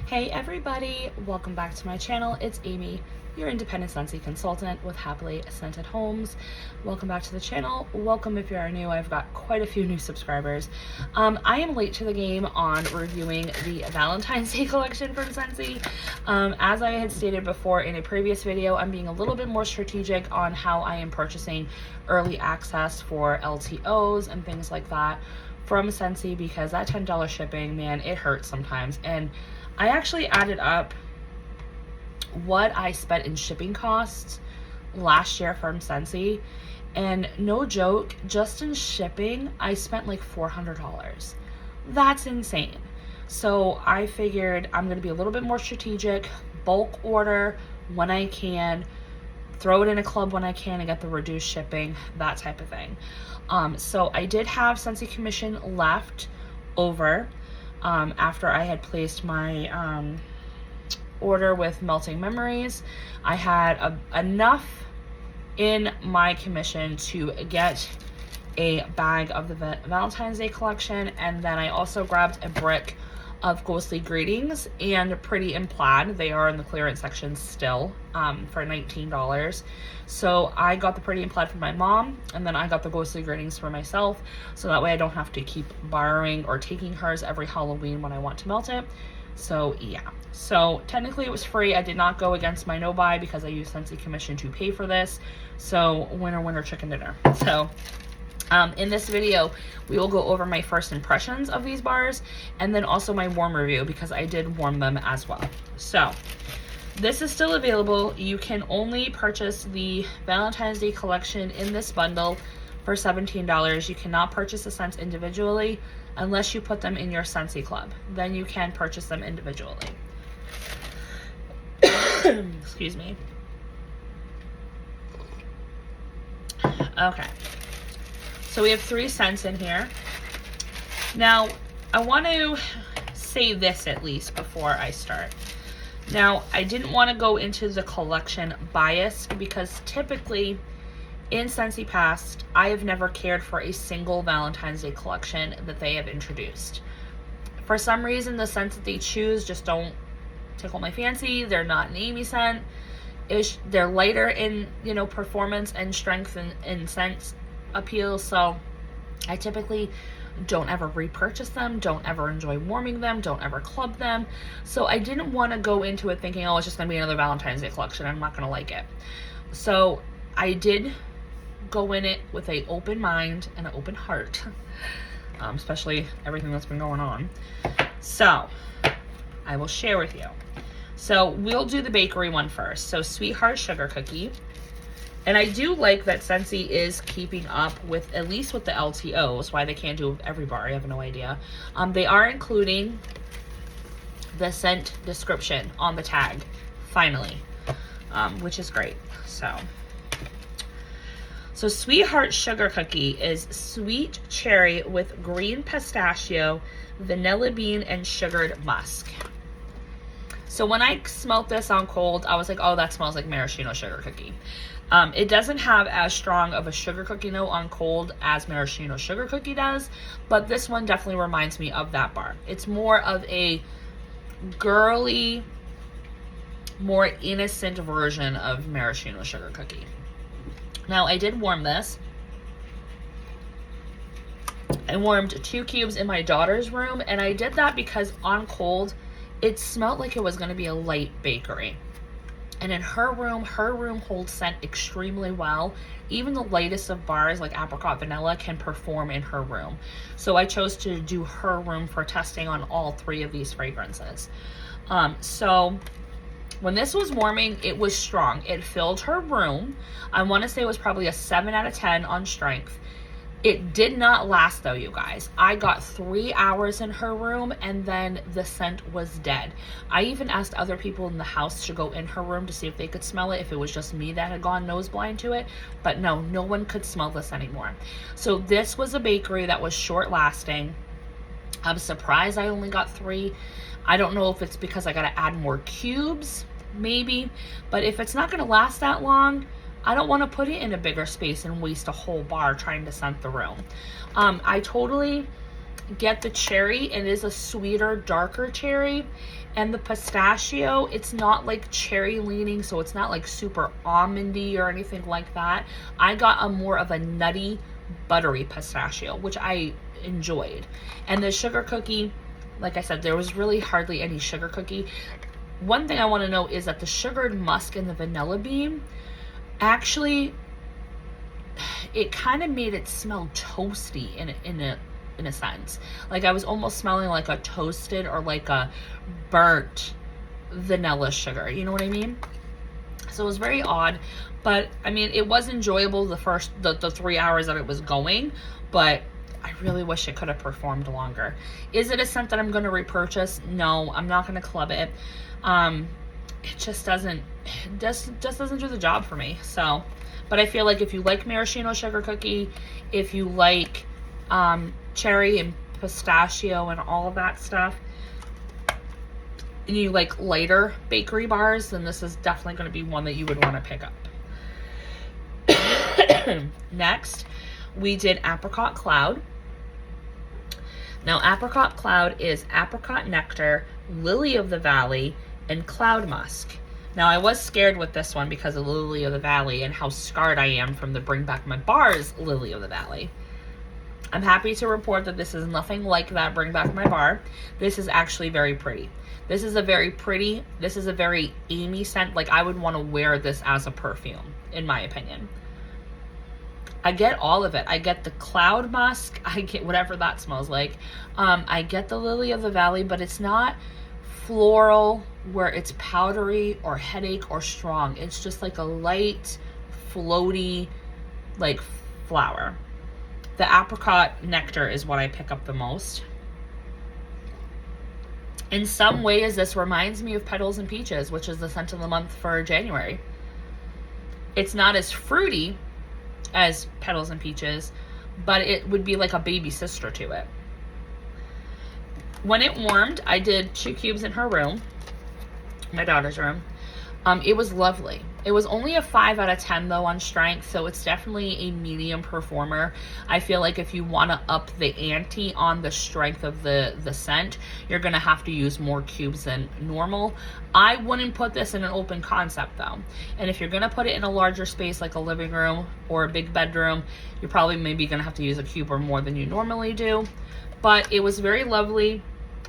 Hey everybody, welcome back to my channel. It's Amy, your independent Scentsy consultant with Happily Scented Homes. Welcome back to the channel. Welcome if you are new. I've got quite a few new subscribers. I am late to the game on reviewing the Valentine's Day collection from Scentsy. As I had stated before in a previous video, I'm being a little bit more strategic on how I am purchasing early access for LTOs and things like that from Scentsy, because that $10 shipping, man, it hurts sometimes. And I actually added up what I spent in shipping costs last year from Scentsy, and no joke, just in shipping, I spent like $400. That's insane. So I figured I'm going to be a little bit more strategic, bulk order when I can, throw it in a club when I can and get the reduced shipping, that type of thing. So I did have Scentsy commission left over after I had placed my order with Melting Memories. I had enough in my commission to get a bag of the Valentine's Day collection, and then I also grabbed a brick of Ghostly Greetings and Pretty in Plaid. They are in the clearance section still for $19. So I got the Pretty in Plaid for my mom, and then I got the Ghostly Greetings for myself, so that way I don't have to keep borrowing or taking hers every Halloween when I want to melt it. So yeah, so technically it was free. I did not go against my no buy because I used Scentsy commission to pay for this. So winner winner chicken dinner. So in this video, we will go over my first impressions of these bars and then also my warm review, because I did warm them as well. So this is still available. You can only purchase the Valentine's Day collection in this bundle for $17. You cannot purchase the scents individually unless you put them in your Scentsy club. Then you can purchase them individually. Excuse me. Okay. So we have 3 scents in here. Now, I want to say this at least before I start. Now, I didn't want to go into the collection biased, because typically in Scentsy Past, I have never cared for a single Valentine's Day collection that they have introduced. For some reason, the scents that they choose just don't tickle my fancy. They're not an Amy scent. They're lighter in, performance and strength and scent appeal, so I typically don't ever repurchase them, don't ever enjoy warming them, don't ever club them. So I didn't want to go into it thinking, oh, it's just gonna be another Valentine's Day collection, I'm not gonna like it. So I did go in it with an open mind and an open heart, especially everything that's been going on. So I will share with you. So we'll do the bakery one first. So Sweetheart Sugar Cookie. And I do like that Scentsy is keeping up with, at least with the LTOs. Why they can't do it with every bar, I have no idea. They are including the scent description on the tag, finally, which is great. So Sweetheart Sugar Cookie is sweet cherry with green pistachio, vanilla bean, and sugared musk. So when I smelled this on cold, I was like, oh, that smells like maraschino sugar cookie. It doesn't have as strong of a sugar cookie note on cold as maraschino sugar cookie does, but this one definitely reminds me of that bar. It's more of a girly, more innocent version of maraschino sugar cookie. Now, I did warm this. I warmed 2 cubes in my daughter's room, and I did that because on cold, it smelled like it was going to be a light bakery. And in her room holds scent extremely well. Even the lightest of bars like Apricot Vanilla can perform in her room. So I chose to do her room for testing on all 3 of these fragrances. So when this was warming, it was strong. It filled her room. I want to say it was probably a 7 out of 10 on strength. It did not last though, you guys. I got 3 hours in her room and then the scent was dead. I even asked other people in the house to go in her room to see if they could smell it, if it was just me that had gone nose blind to it. But no one could smell this anymore. So this was a bakery that was short lasting. I'm surprised I only got 3. I don't know if it's because I got to add more cubes, maybe. But if it's not going to last that long, I don't want to put it in a bigger space and waste a whole bar trying to scent the room. I totally get the cherry. It is a sweeter, darker cherry. And the pistachio, it's not like cherry leaning, so it's not like super almondy or anything like that. I got a more of a nutty, buttery pistachio, which I enjoyed. And the sugar cookie, like I said, there was really hardly any sugar cookie. One thing I want to note is that the sugared musk and the vanilla bean, actually, it kind of made it smell toasty in a sense. Like I was almost smelling like a toasted or like a burnt vanilla sugar. You know what I mean? So it was very odd, but I mean, it was enjoyable the 3 hours that it was going, but I really wish it could have performed longer. Is it a scent that I'm going to repurchase? No, I'm not going to club it. It just doesn't do the job for me. So, but I feel like if you like maraschino sugar cookie, if you like cherry and pistachio and all of that stuff, and you like lighter bakery bars, then this is definitely going to be one that you would want to pick up. Next, we did Apricot Cloud. Now, Apricot Cloud is apricot nectar, lily of the valley, and cloud musk. Now, I was scared with this one because of Lily of the Valley and how scarred I am from the Bring Back My Bars Lily of the Valley. I'm happy to report that this is nothing like that Bring Back My Bar. This is actually very pretty. This is a very Amy scent. Like, I would want to wear this as a perfume, in my opinion. I get all of it. I get the cloud musk. I get whatever that smells like. I get the Lily of the Valley, but it's not floral where it's powdery or headache or strong. It's just like a light, floaty, like flower. The apricot nectar is what I pick up the most. In some ways, this reminds me of Petals and Peaches, which is the scent of the month for January. It's not as fruity as Petals and Peaches, but it would be like a baby sister to it. When it warmed, I did 2 cubes in her room, my daughter's room. It was lovely. It was only a 5 out of 10 though on strength, so it's definitely a medium performer. I feel like if you want to up the ante on the strength of the scent, you're going to have to use more cubes than normal. I wouldn't put this in an open concept though. And if you're going to put it in a larger space like a living room or a big bedroom, you're probably maybe going to have to use a cube or more than you normally do. But it was very lovely.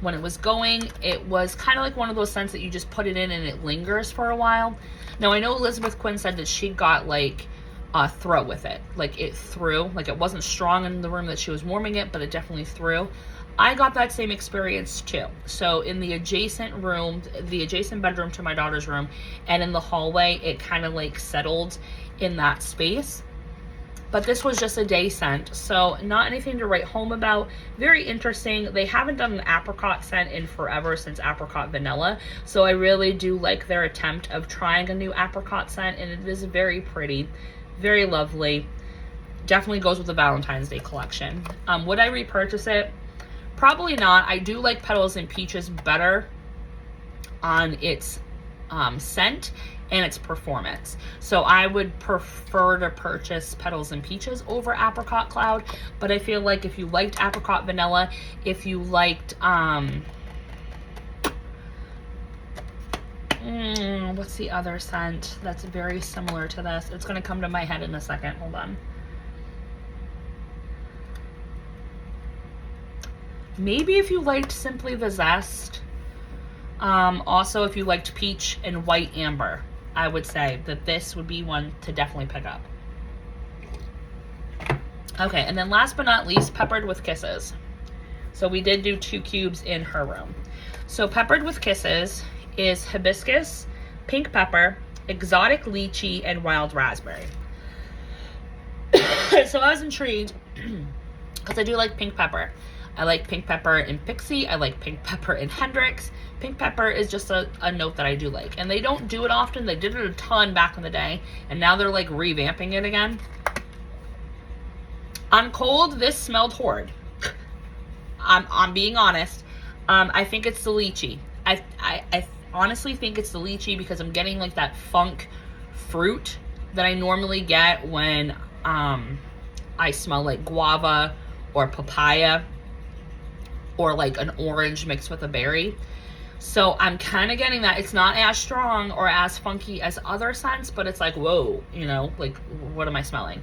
When it was going, it was kind of like one of those scents that you just put it in and it lingers for a while. Now, I know Elizabeth Quinn said that she got like a throw with it. Like it threw, like it wasn't strong in the room that she was warming it, but it definitely threw. I got that same experience too. So in the adjacent room, the adjacent bedroom to my daughter's room, and in the hallway, it kind of like settled in that space. But this was just a day scent, so not anything to write home about. Very interesting. They haven't done an apricot scent in forever since apricot vanilla, so I really do like their attempt of trying a new apricot scent, and it is very pretty, very lovely. Definitely goes with the Valentine's Day collection. Would I repurchase it? Probably not. I do like Petals and Peaches better on its scent and its performance. So I would prefer to purchase Petals and Peaches over Apricot Cloud, but I feel like if you liked apricot vanilla, if you liked what's the other scent that's very similar to this? It's gonna come to my head in a second. Hold on. Maybe if you liked Simply the Zest. Also, if you liked peach and white amber, I would say that this would be one to definitely pick up. Okay, and then last but not least, Peppered with Kisses. So we did do 2 cubes in her room. So Peppered with Kisses is hibiscus, pink pepper, exotic lychee, and wild raspberry. So I was intrigued because I do like pink pepper. I like pink pepper in Pixie. I like pink pepper in Hendrix. Pink pepper is just a note that I do like. And they don't do it often. They did it a ton back in the day. And now they're like revamping it again. On cold, this smelled horrid. I'm being honest. I think it's the lychee. I honestly think it's the lychee because I'm getting like that funk fruit that I normally get when I smell like guava or papaya. or like an orange mixed with a berry. So I'm kind of getting that. It's not as strong or as funky as other scents, but it's like, whoa, you know, like, what am I smelling?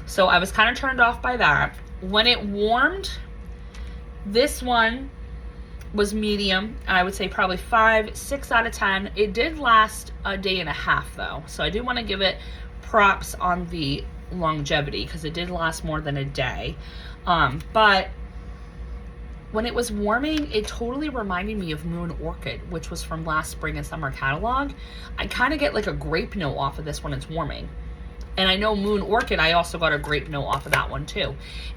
So I was kind of turned off by that. When it warmed, this one was medium. I would say probably 5, 6 out of 10. It did last a day and a half though. So I do want to give it props on the longevity because it did last more than a day. But when it was warming, it totally reminded me of Moon Orchid, which was from last spring and summer catalog. I kind of get like a grape note off of this when it's warming. And I know Moon Orchid, I also got a grape note off of that one too.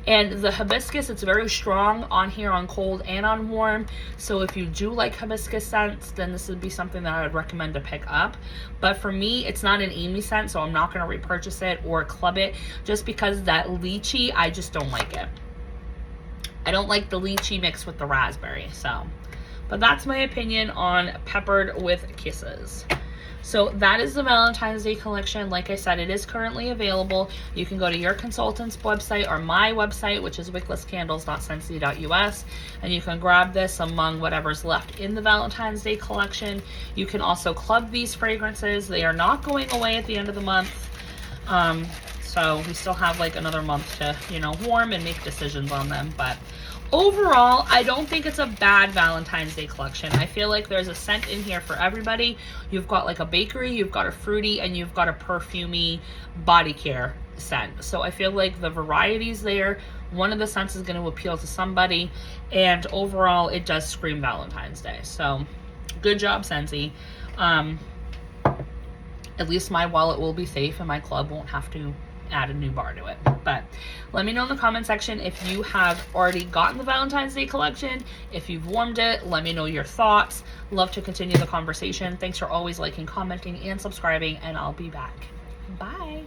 And the hibiscus, it's very strong on here on cold and on warm. So if you do like hibiscus scents, then this would be something that I would recommend to pick up. But for me, it's not an Amy scent, so I'm not going to repurchase it or club it just because that lychee, I just don't like it. I don't like the lychee mixed with the raspberry, so. But that's my opinion on Peppered with Kisses. So that is the Valentine's Day collection. Like I said, it is currently available. You can go to your consultant's website or my website, which is wicklesscandles.scentsy.us, and you can grab this among whatever's left in the Valentine's Day collection. You can also club these fragrances. They are not going away at the end of the month. So we still have like another month to, you know, warm and make decisions on them. But overall, I don't think it's a bad Valentine's Day collection. I feel like there's a scent in here for everybody. You've got like a bakery, you've got a fruity, and you've got a perfumey body care scent. So I feel like the variety's there. One of the scents is going to appeal to somebody. And overall, it does scream Valentine's Day. So good job, Scentsy. At least my wallet will be safe and my club won't have to add a new bar to it. But let me know in the comment section if you have already gotten the Valentine's Day collection, if you've warmed it. Let me know your thoughts. Love to continue the conversation. Thanks for always liking, commenting, and subscribing, and I'll be back. Bye.